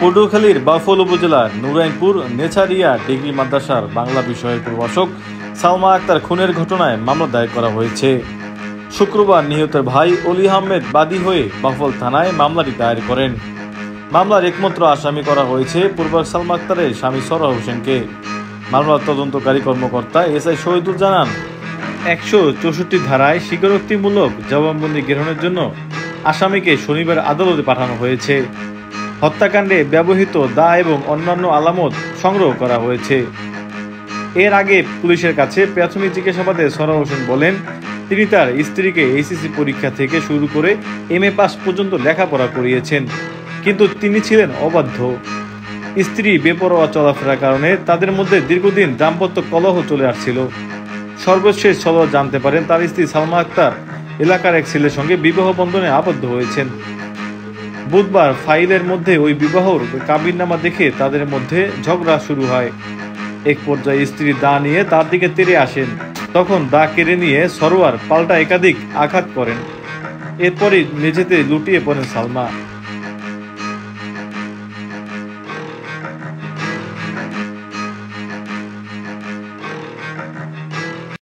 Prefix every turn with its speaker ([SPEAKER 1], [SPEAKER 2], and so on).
[SPEAKER 1] পটুয়াখালীর বাউফল উপজেলার নুরাইনপুর নেছারিয়া ডিগ্রি মাদ্রাসার বাংলা বিষয়ের প্রভাষক সালমা আক্তার খুনের ঘটনায় মামলা দায়ের করা হয়েছে। শুক্রবার নিহতের ভাই অলি আহমেদ বাদী হয়ে বাউফল থানায় মামলাটি দায়ের করেন। মামলার একমাত্র আসামি করা হয়েছে পূর্বক সালমা আক্তারের স্বামী সরোয়ার হোসেনকে। মামলার তদন্তকারী কর্মকর্তা এসআই শহীদুল জানান, 164 ধারায় স্বীকারোক্তিমূলক জবানবন্দি গ্রহণের জন্য আসামিকে শনিবার আদালতে পাঠানো হয়েছে। হত্যাকাণ্ডে ব্যবহৃত দা এবং অন্যান্য আলামত সংগ্রহ করা হয়েছে। এর আগে পুলিশের কাছে প্রাথমিক জিজ্ঞাসাবাদে সরোয়ার হোসেন বলেন, তিনি তার স্ত্রীকে এইচএসসি পরীক্ষা থেকে শুরু করে এমএ পাস পর্যন্ত লেখাপড়া করিয়েছেন, কিন্তু তিনি ছিলেন অবাধ্য। স্ত্রী বেপরোয়া চলাফেরার কারণে তাদের মধ্যে দীর্ঘদিন দাম্পত্য কলহ চলে আসছিল। সর্বশেষ সরোয়ার জানতে পারেন তার স্ত্রী সালমা আক্তার এলাকার এক ছেলের সঙ্গে বিবাহ বন্ধনে আবদ্ধ হয়েছেন। বুধবার ফাইলের মধ্যে ওই বিবাহর কাবিননামা দেখে তাদের মধ্যে ঝগড়া শুরু হয়। এক পর্যায়ে স্ত্রী দা নিয়ে তার দিকে তেড়ে আসেন। তখন দা কেড়ে নিয়ে সরোয়ার পাল্টা একাধিক আঘাত করেন। এরপরই মেঝেতে লুটিয়ে পড়েন সালমা।